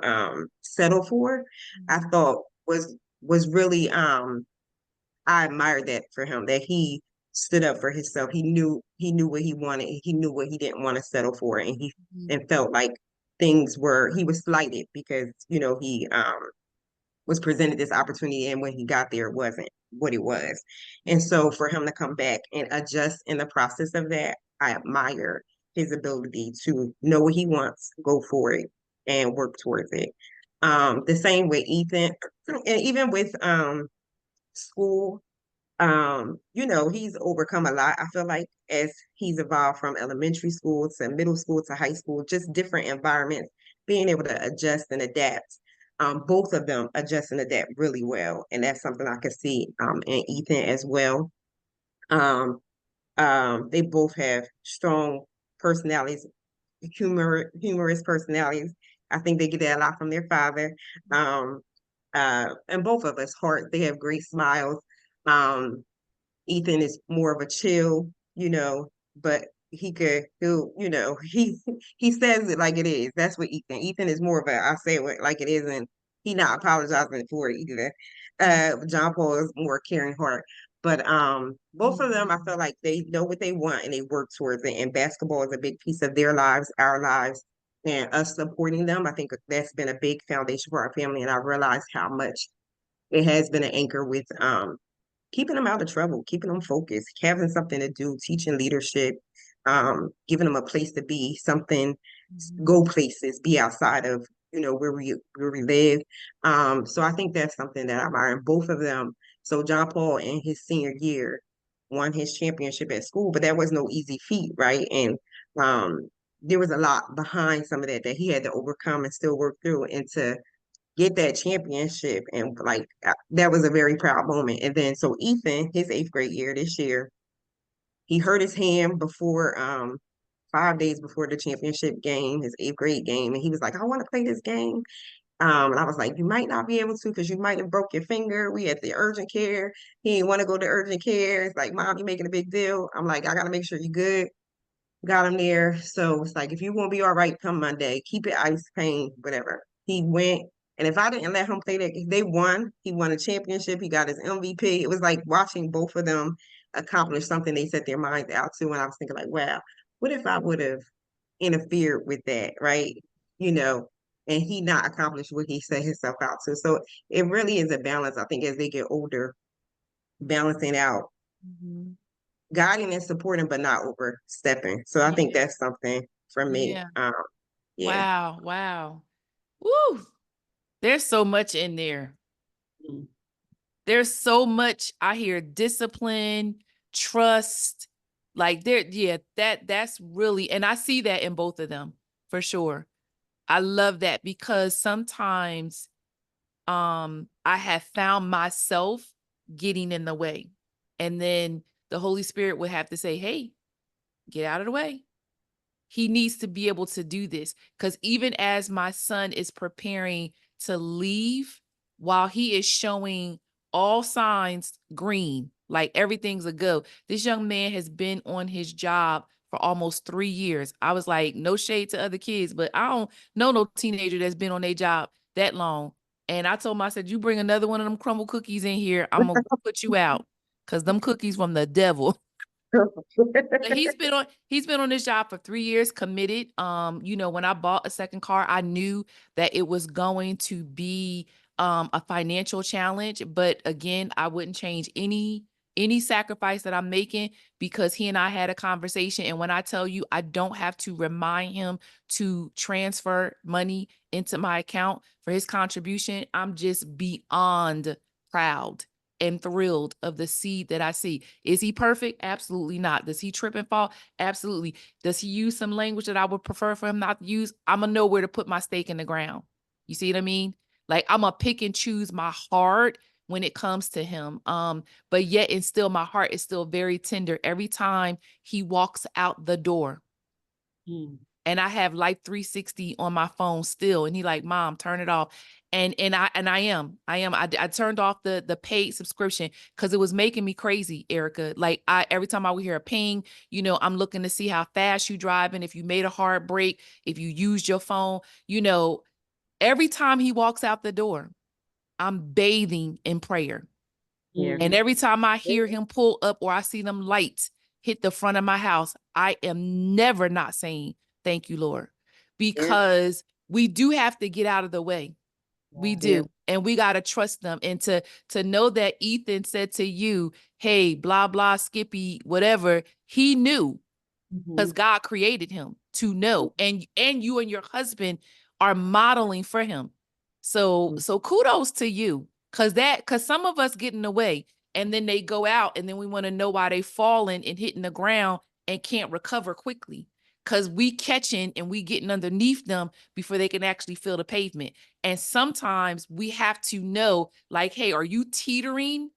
settle for, I thought was really I admired that for him, that he stood up for himself. He knew what he wanted. He knew what he didn't want to settle for, and he Mhm. and felt like he was slighted because he was presented this opportunity, and when he got there, it wasn't what it was. And so for him to come back and adjust in the process of that, I admire his ability to know what he wants, go for it, and work towards it. The same with Ethan, and even with school, he's overcome a lot. I feel like as he's evolved from elementary school to middle school to high school, just different environments, being able to adjust and adapt. Both of them adjust and adapt really well, and that's something I could see in Ethan as well. Um, they both have strong personalities, humorous personalities. I think they get that a lot from their father. Um, and both of us, heart, they have great smiles. Um, Ethan is more of a chill, but he says it like it is. That's what Ethan. Ethan is more of a I say it like it is, and he not apologizing for it either. John Paul is more caring heart. But both of them, I feel like they know what they want and they work towards it. And basketball is a big piece of their lives, our lives, and us supporting them. I think that's been a big foundation for our family. And I realized how much it has been an anchor with keeping them out of trouble, keeping them focused, having something to do, teaching leadership, giving them a place to be, something, Mhm. go places, be outside of where we live. So I think that's something that I admire in both of them. So John Paul in his senior year won his championship at school, but that was no easy feat, right? And um, there was a lot behind some of that he had to overcome and still work through, and to get that championship, and like that was a very proud moment. And then so Ethan, his eighth grade year this year, he hurt his hand before 5 days before the championship game, his eighth grade game, and he was like, I want to play this game. And I was like, you might not be able to because you might have broke your finger. We had the urgent care. He didn't want to go to urgent care. It's like, Mom, you making a big deal. I'm like, I gotta make sure you're good. Got him there. So it's like, if you won't be all right come Monday, keep it ice, pain, whatever. He went. And if I didn't let him play that, they won. He won a championship. He got his MVP. It was like watching both of them accomplish something they set their minds out to. And I was thinking like, wow, what if I would have interfered with that, right? You know, and he not accomplished what he set himself out to. So it really is a balance. I think as they get older, balancing out Mhm. guiding and supporting, but not overstepping. So I think Yeah. that's something for me. Yeah. Yeah. Wow. Wow. Woo. There's so much in there. Mm. There's so much. I hear discipline, trust. Like there, yeah, that's really, and I see that in both of them for sure. I love that because sometimes I have found myself getting in the way. And then the Holy Spirit would have to say, "Hey, get out of the way." He needs to be able to do this, because even as my son is preparing to leave, while he is showing all signs green, like everything's a go, this young man has been on his job for almost 3 years. I was like, no shade to other kids, but I don't know no teenager that's been on their job that long. And I told him, I said, you bring another one of them crumble cookies in here, I'm gonna put you out, because them cookies from the devil. But he's been on this job for 3 years, committed. When I bought a second car, I knew that it was going to be a financial challenge. But again, I wouldn't change any sacrifice that I'm making because he and I had a conversation. And when I tell you, I don't have to remind him to transfer money into my account for his contribution, I'm just beyond proud and thrilled of the seed that I see. Is he perfect? Absolutely not. Does he trip and fall? Absolutely. Does he use some language that I would prefer for him not to use? I'm gonna know where to put my stake in the ground. You see what I mean? Like I'm gonna pick and choose my heart when it comes to him. But yet and still my heart is still very tender every time he walks out the door. And I have Life 360 on my phone still. And he like, Mom, turn it off. And I turned off the paid subscription because it was making me crazy, Erica. Like every time I would hear a ping, I'm looking to see how fast you driving, if you made a hard break, if you used your phone, every time he walks out the door, I'm bathing in prayer. Yeah. And every time I hear him pull up or I see them lights hit the front of my house, I am never not saying, thank you, Lord, because we do have to get out of the way. We do. And we got to trust them. And to know that Ethan said to you, hey, blah, blah, Skippy, whatever, he knew because God created him to know. And you and your husband are modeling for him. So kudos to you. Cause some of us get in the way and then they go out and then we want to know why they falling and hitting the ground and can't recover quickly. Cause we catching and we getting underneath them before they can actually feel the pavement. And sometimes we have to know, like, hey, are you teetering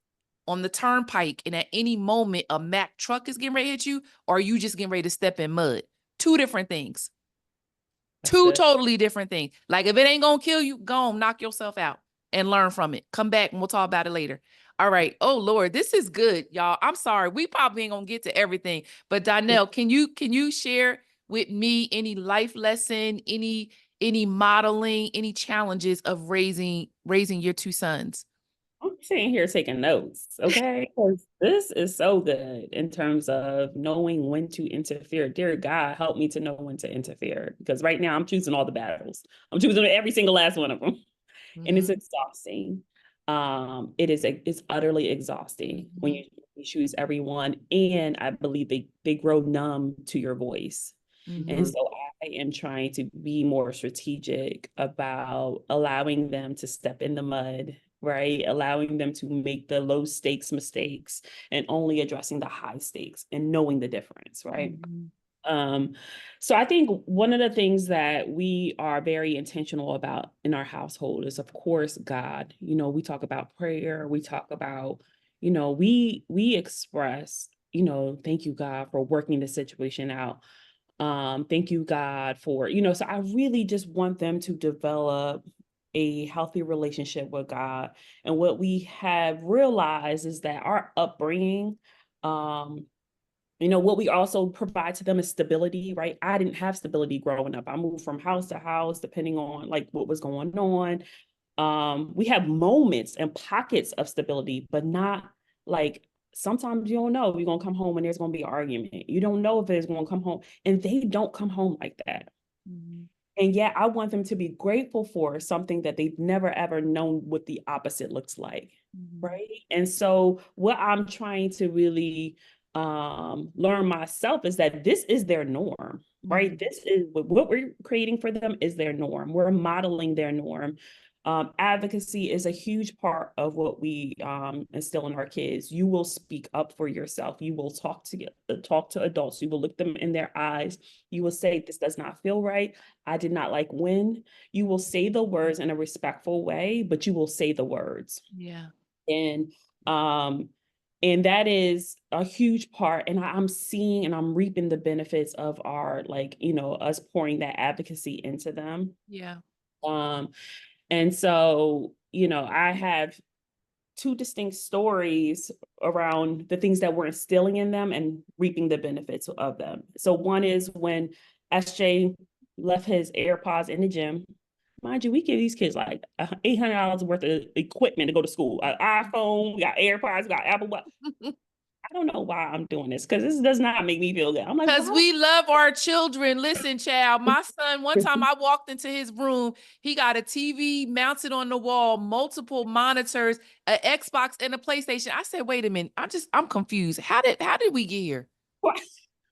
on the turnpike and at any moment a Mack truck is getting ready to hit you, or are you just getting ready to step in mud? Two different things. Two totally different things. Like if it ain't gonna kill you, go on, knock yourself out and learn from it. Come back and we'll talk about it later. All right. Oh Lord, this is good, y'all. I'm sorry. We probably ain't gonna get to everything. But Donnell, can you share with me any life lesson, any modeling, any challenges of raising your two sons? I'm sitting here taking notes, okay? Because this is so good in terms of knowing when to interfere. Dear God, help me to know when to interfere. Because right now I'm choosing all the battles. I'm choosing every single last one of them. And it's exhausting. It's utterly exhausting when you choose everyone. And I believe they grow numb to your voice. And so I am trying to be more strategic about allowing them to step in the mud, right? Allowing them to make the low stakes mistakes and only addressing the high stakes and knowing the difference, right? So I think one of the things that we are very intentional about in our household is, of course, God. We talk about prayer. We talk about, we express, thank you, God, for working the situation out. Thank you, God, for, so I really just want them to develop a healthy relationship with God. And what we have realized is that our upbringing, what we also provide to them is stability, right? I didn't have stability growing up. I moved from house to house, depending on like what was going on. We have moments and pockets of stability, but not like sometimes you don't know you're going to come home and there's going to be an argument. You don't know if it's going to come home, and they don't come home like that. And yet I want them to be grateful for something that they've never ever known what the opposite looks like. Right. And so what I'm trying to really learn myself is that this is their norm, right? This is what we're creating for them is their norm. We're modeling their norm. Advocacy is a huge part of what we instill in our kids. You will speak up for yourself. You will talk to adults. You will look them in their eyes. You will say, this does not feel right. I did not like when. You will say the words in a respectful way, but you will say the words. Yeah. And that is a huge part. And I'm seeing and I'm reaping the benefits of our, us pouring that advocacy into them. Yeah. And so, I have two distinct stories around the things that we're instilling in them and reaping the benefits of them. So one is when SJ left his AirPods in the gym. Mind you, we give these kids like $800 worth of equipment to go to school. An iPhone, we got AirPods, we got Apple Watch. I I don't know why I'm doing this because this does not make me feel good. I'm like, Because why? we love our children. Listen, child, my son, one time I walked into his room, he got a TV mounted on the wall, multiple monitors, an Xbox and a PlayStation. I said, wait a minute, I'm confused. How did we get here? Why?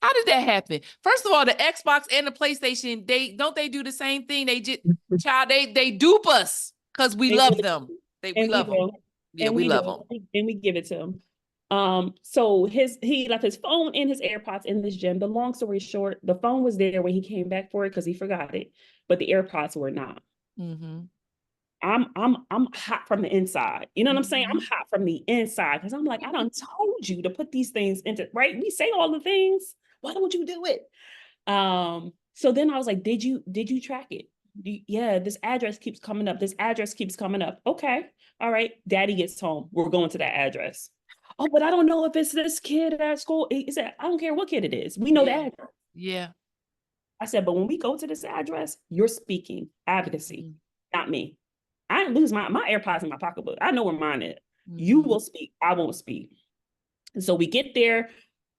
How did that happen? First of all, the Xbox and the PlayStation, they do the same thing. They dupe us because we And love them. We we love them. do. Yeah, And we we love do. them. And we give it to him. So he left his phone and his AirPods in this gym. The long story short, the phone was there when he came back for it because he forgot it, but the AirPods were not. Mm-hmm. I'm hot from the inside. You know what I'm saying? I'm Mm-hmm. hot from the inside because I'm like, I done told you to put these things into right. We say all the things. Why don't you do it? So then I was like, did you track it? Yeah, this address keeps coming up. This address keeps coming up. Okay. All right. Daddy gets home. We're going to that address. Oh, but I don't know if it's this kid at school. He said, I don't care what kid it is. We know the Yeah. address. Yeah. I said, but when we go to this address, you're speaking advocacy, Mm-hmm. not me. I didn't lose my AirPods in my pocketbook. I know where mine is. You Mm-hmm. will speak. I won't speak. And so we get there.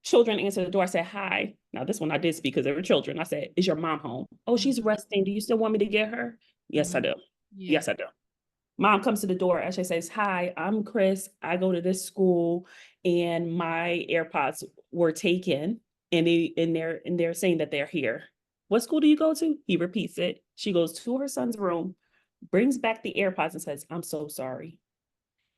Children answer the door. I said, hi. Now, this one I did speak because they were children. I said, is your mom home? Oh, she's Mm-hmm. resting. Do you still want me to get her? Yes, I Mm-hmm. do. Yeah. Yes, I do. Mom comes to the door. Ashley says, hi, I'm Chris. I go to this school and my AirPods were taken and they're saying that they're here. What school do you go to? He repeats it. She goes to her son's room, brings back the AirPods and says, I'm so sorry.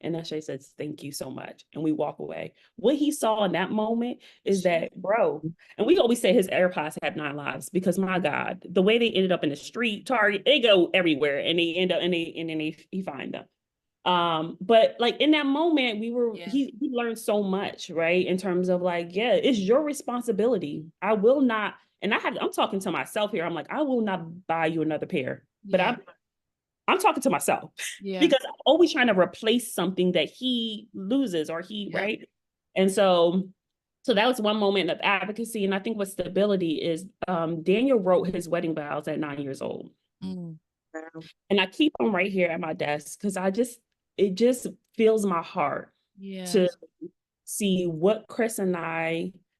And Ashay says, thank you so much. And we walk away. What he saw in that moment is that, bro, and we always say his AirPods have 9 lives because my God, the way they ended up in the street, Target, they go everywhere and they end up and then he find them. But like in that moment, Yeah. he learned so much, right? In terms of like, yeah, it's your responsibility. I will not, and I'm talking to myself here. I'm like, I will not buy you another pair, but Yeah. I'm talking to myself Yeah. because I'm always trying to replace something that he loses or Yep. right. And so that was one moment of advocacy. And I think what stability is, Daniel wrote his wedding vows at 9 years old. Mm. Wow. And I keep them right here at my desk because it just fills my heart Yeah. to see what Chris and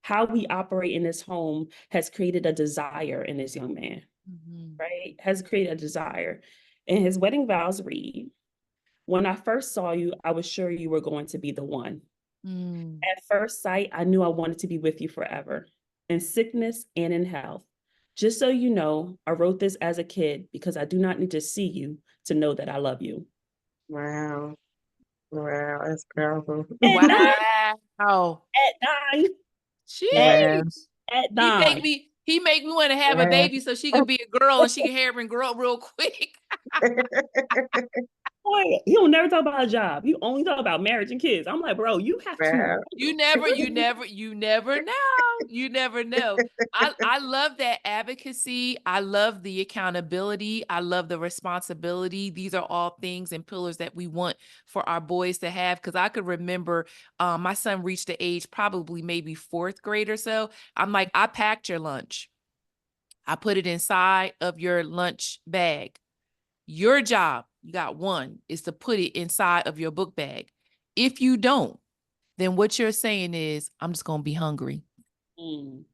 how we operate in this home has created a desire in this young man, Mm-hmm. right? Has created a desire. And his wedding vows read, when I first saw you, I was sure you were going to be the one. Mm. At first sight, I knew I wanted to be with you forever, in sickness and in health. Just so you know, I wrote this as a kid because I do not need to see you to know that I love you. Wow. Wow. That's powerful. At nine, Wow. at nine, at, Wow. Sheesh. at He make nine. me he make me want to have a Wow. baby so she could be a girl and she can have him grow up real quick. Boy, he don't never talk about a job. You only talk about marriage and kids. I'm like, bro, you have to. Wow. You never know. You never know. I love that advocacy. I love the accountability. I love the responsibility. These are all things and pillars that we want for our boys to have. Because I could remember my son reached the age probably maybe fourth grade or so. I'm like, I packed your lunch. I put it inside of your lunch bag. Your job, you got one, is to put it inside of your book bag. If you don't, then what you're saying is, I'm just going to be hungry. Mm,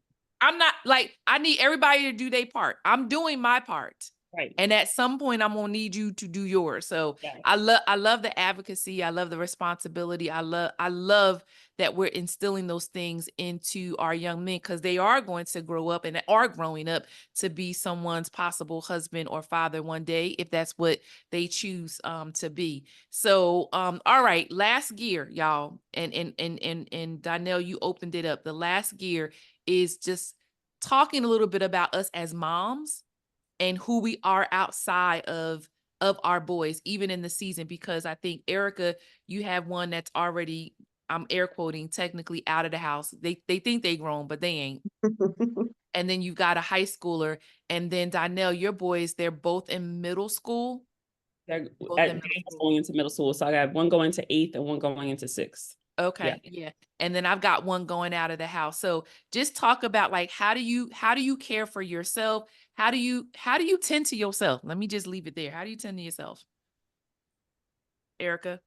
I'm not like, I need everybody to do their part. I'm doing my part. right. And at some point, I'm gonna need you to do yours. So Yeah. I love the advocacy. I love the responsibility. I love that we're instilling those things into our young men because they are going to grow up and are growing up to be someone's possible husband or father one day, if that's what they choose to be. So all right, last gear, y'all. And Donnell, you opened it up. The last gear is just talking a little bit about us as moms and who we are outside of our boys, even in the season, because I think Erica, you have one that's already, I'm air quoting, technically out of the house. They think they grown, but they ain't. And then you've got a high schooler, and then Donnell, your boys, they're both in middle school. They're Both in middle school. going into middle school. So I got one going to eighth and one going into sixth. Okay, yeah. And then I've got one going out of the house. So just talk about like how do you care for yourself? How do you tend to yourself? Let me just leave it there. How do you tend to yourself? Erica?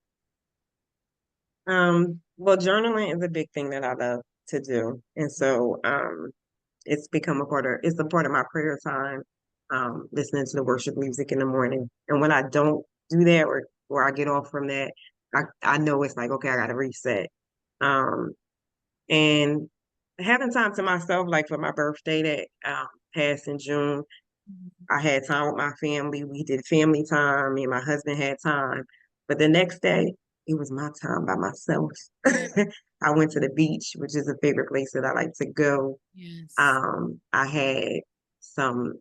Well, journaling is a big thing that I love to do. And so it's a part of my prayer time, listening to the worship music in the morning. And when I don't do that or I get off from that, I know it's like, okay, I gotta reset. Um and having time to myself, like for my birthday that passed in June, Mhm. I had time with my family. We did family time. Me and my husband had time. But the next day, it was my time by myself. Yeah. I went to the beach, which is a favorite place that I like to go. Yes. I had some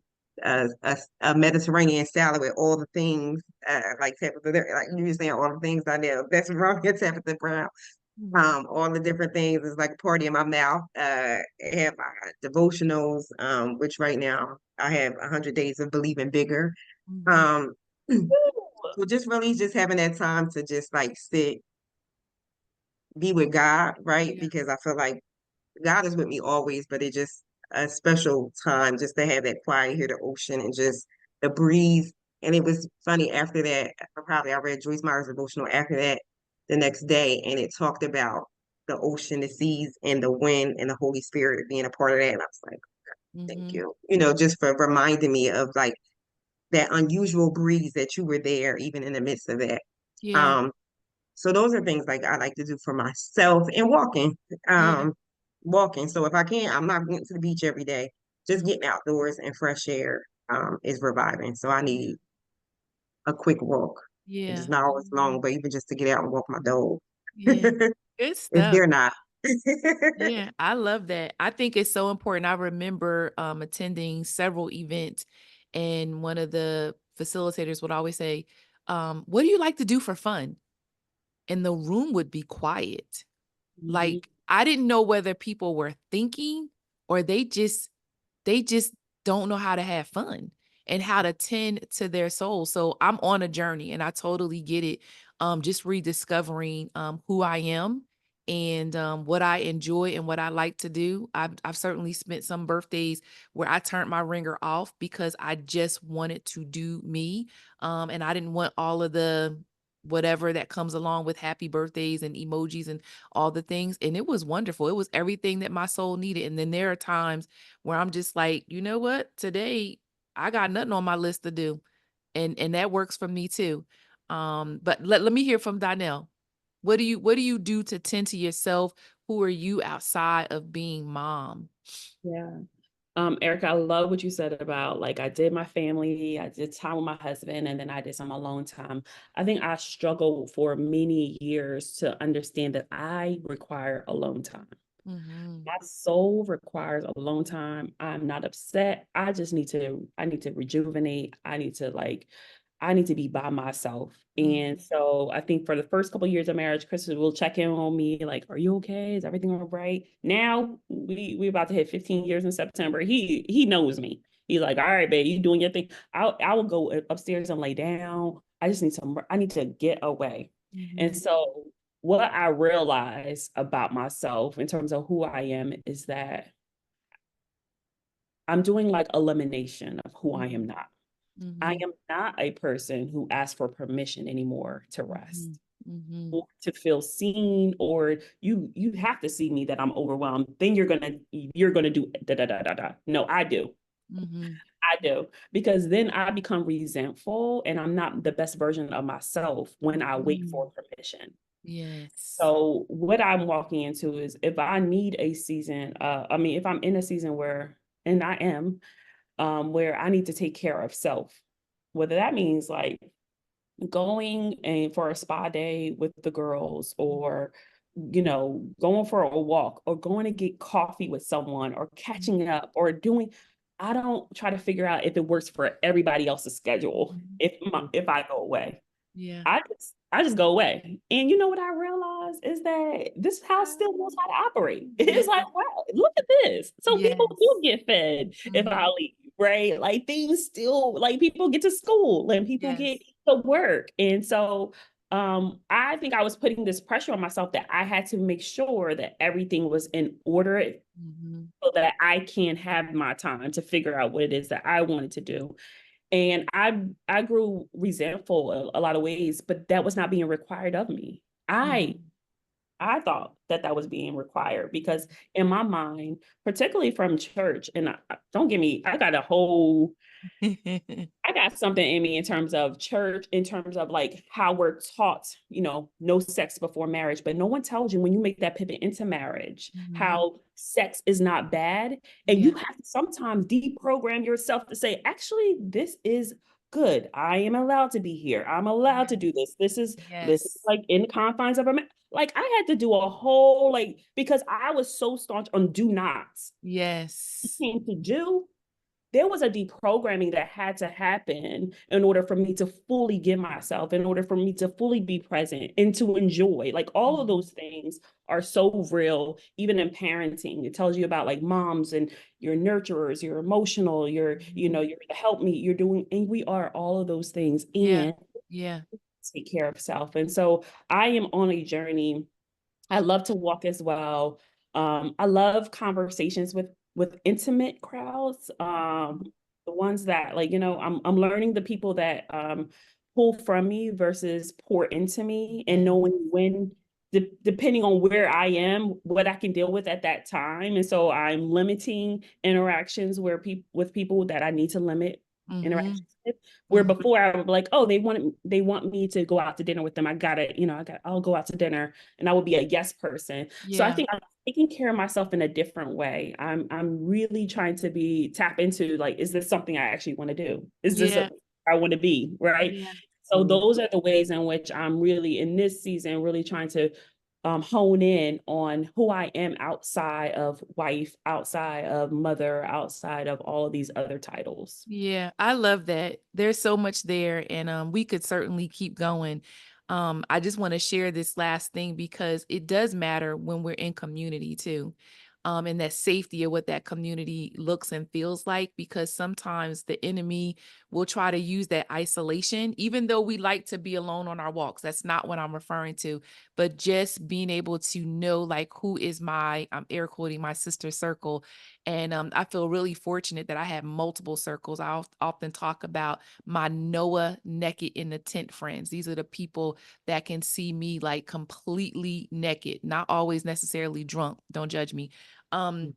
a Mediterranean salad with all the things like Tabitha, like you were saying, all the things I know. That's wrong here, Tabitha Brown. Mhm. All the different things is like a party in my mouth. I have my devotionals, which right now I have 100 days of believing bigger. Mhm. Um, so just really just having that time to just like sit, be with God, right? Yeah. Because I feel like God is with me always, but it just a special time just to have that quiet, hear the ocean and just the breeze. And it was funny after that, I read Joyce Meyer's devotional after that the next day, and it talked about the ocean, the seas, and the wind and the Holy Spirit being a part of that. And I was like, thank Mhm. you, just for reminding me of like that unusual breeze that you were there, even in the midst of that. Yeah. Um, so those are things like I like to do for myself and walking. Yeah. Walking. So if I can, I'm not going to the beach every day. Just Mhm. getting outdoors and fresh air is reviving. So I need a quick walk. It is Yeah. not always long, but even just to get out and walk my dog. Yeah. Good If stuff. they're not. Yeah, I love that. I think it's so important. I remember attending several events, and one of the facilitators would always say, what do you like to do for fun? And the room would be quiet. Mhm. Like, I didn't know whether people were thinking or they just don't know how to have fun and how to tend to their soul. So I'm on a journey and I totally get it. Just rediscovering who I am and what I enjoy and what I like to do. I've certainly spent some birthdays where I turned my ringer off because I just wanted to do me. And I didn't want all of the whatever that comes along with happy birthdays and emojis and all the things. And it was wonderful. It was everything that my soul needed. And then there are times where I'm just like, you know what? Today I got nothing on my list to do. And that works for me too. But let me hear from Donnell. What do you do to tend to yourself? Who are you outside of being mom? Yeah. Erica, I love what you said about like I did my family, I did time with my husband, and then I did some alone time. I think I struggled for many years to understand that I require alone time. Mm-hmm. My soul requires alone time. I'm not upset. I need to rejuvenate. I need to be by myself. And Mm-hmm. so I think for the first couple of years of marriage, Chris will check in on me, like, are you okay? Is everything all right? Now we about to hit 15 years in September. He knows me. He's like, all right, babe, you doing your thing. I will go upstairs and lay down. I need to get away. And Mm-hmm. so what I realize about myself in terms of who I am is that I'm doing like elimination of who I am not. I Mm-hmm. am not a person who asks for permission anymore to Mm-hmm. rest Mm-hmm. or to feel seen, or you have to see me that I'm overwhelmed. Then you're gonna do da da da da da. No, I do. Mm-hmm. I do. Because then I become resentful and I'm not the best version of myself when I wait Mm-hmm. for permission. Yes. So what I'm walking into is if I need a season, if I'm in a season where, and I am, where I need to take care of self, whether that means like going and for a spa day with the girls or going for a walk or going to get coffee with someone or catching up or doing I don't try to figure out if it works for everybody else's schedule Mhm. if I go away. Yeah. I just go away. And you know what I realized is that this house still knows how to operate. Yeah. It's like, wow, look at this. So people do Yes. get fed if I Mhm. leave, right? Like things still like people get to school and people Yes. get to work. And so I think I was putting this pressure on myself that I had to make sure that everything was in order Mhm. so that I can have my time to figure out what it is that I wanted to do. And I grew resentful a lot of ways, but that was not being required of me. I Mhm. I thought that that was being required because in my mind, particularly from church, and don't get me, I got something in me in terms of church, in terms of like how we're taught, no sex before marriage, but no one tells you when you make that pivot into marriage, Mhm. how sex is not bad. And you Yeah. have to sometimes deprogram yourself to say, actually, this is good. I am allowed to be here. I'm allowed to do this. This is Yes. like in the confines of a like I had to do a whole like because I was so staunch on do nots. It Yes. came to do there was a deprogramming that had to happen in order for me to fully give myself, in order for me to fully be present and to enjoy. Like all of Mhm. those things are so real, even in parenting. It tells you about like moms and your nurturers, you're emotional, Mhm. you're the help me, you're doing, and we are all of those things Yeah. and Yeah. take care of self. And so I am on a journey. I love to walk as well. I love conversations with intimate crowds. The ones that like, I'm learning the people that pull from me versus pour into me and Yeah. knowing when depending on where I am, what I can deal with at that time. And so I'm limiting interactions with people that I need to limit Mhm. interactions with. Where Mhm. before I would be like, oh, they want me to go out to dinner with them. I'll go out to dinner and I will be a yes person. So I Yeah. think I'm taking care of myself in a different way. I'm really trying to be tap into like, is this something I actually want to do? Is this Yeah. a I want to be, right? Yeah. So Mhm. those are the ways in which I'm really in this season, really trying to hone in on who I am outside of wife, outside of mother, outside of all of these other titles. Yeah, I love that. There's so much there, and we could certainly keep going. I just want to share this last thing because it does matter when we're in community too. And that safety of what that community looks and feels like, because sometimes the enemy will try to use that isolation, even though we like to be alone on our walks. That's not what I'm referring to, but just being able to know, like, who is I'm air quoting my sister circle. And I feel really fortunate that I have multiple circles. Often talk about my Noah naked in the tent friends. These are the people that can see me like completely naked, not always necessarily drunk. Don't judge me. Um,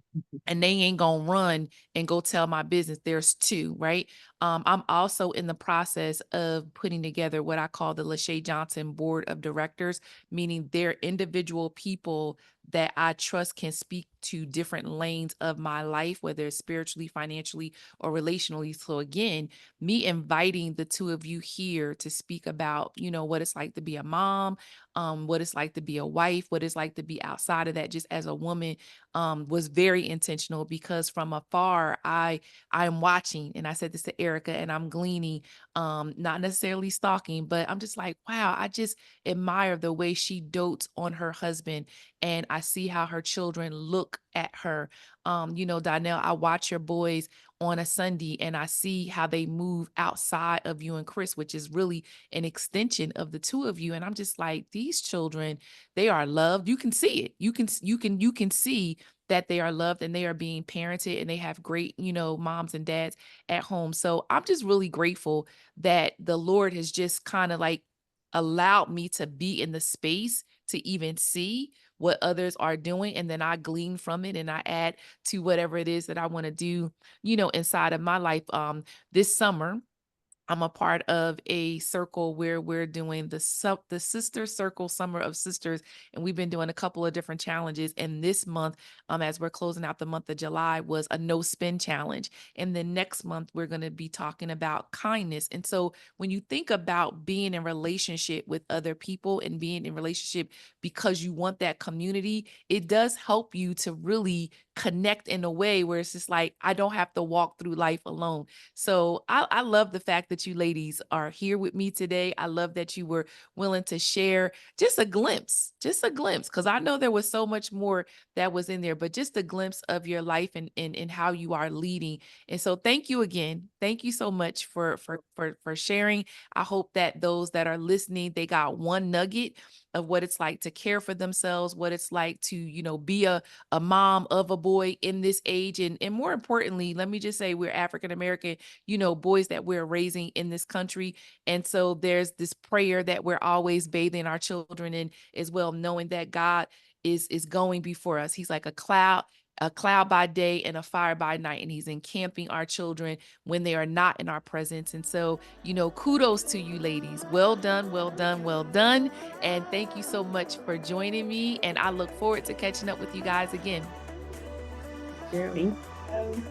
and they ain't gonna run and go tell my business. There's two, right? I'm also in the process of putting together what I call the Lashay Johnson Board of Directors, meaning they're individual people that I trust can speak to different lanes of my life, whether it's spiritually, financially, or relationally. So again, me inviting the two of you here to speak about, what it's like to be a mom, what it's like to be a wife, what it's like to be outside of that, just as a woman, was very intentional because from afar, I'm watching, and I said this to Erica, and I'm gleaning, not necessarily stalking, but I'm just like, wow, I just admire the way she dotes on her husband, and I see how her children look at her. Donnell, I watch your boys on a Sunday and I see how they move outside of you and Chris, which is really an extension of the two of you. And I'm just like, these children, they are loved. You can see it. You can see that they are loved and they are being parented and they have great, moms and dads at home. So I'm just really grateful that the Lord has just kind of like allowed me to be in the space to even see what others are doing. And then I glean from it and I add to whatever it is that I want to do, inside of my life. This summer, I'm a part of a circle where we're doing the Sister Circle Summer of Sisters, and we've been doing a couple of different challenges. And this month, as we're closing out the month of July, was a no spin challenge. And then next month, we're going to be talking about kindness. And so, when you think about being in relationship with other people and being in relationship because you want that community, it does help you to really connect in a way where it's just like I don't have to walk through life alone. So I love the fact that you ladies are here with me today. I love that you were willing to share just a glimpse, because I know there was so much more that was in there, but just a glimpse of your life and how you are leading. And so thank you again. Thank you so much for sharing. I hope that those that are listening, they got one nugget of what it's like to care for themselves, what it's like to, you know, be a mom of a boy in this age. And more importantly, let me just say we're African American, you know, boys that we're raising in this country. And so there's this prayer that we're always bathing our children in as well, knowing that God is going before us. He's like a cloud by day and a fire by night, and he's encamping our children when they are not in our presence. And so, you know, kudos to you ladies. Well done, well done, well done. And thank you so much for joining me. And I look forward to catching up with you guys again. Yeah. Thank you.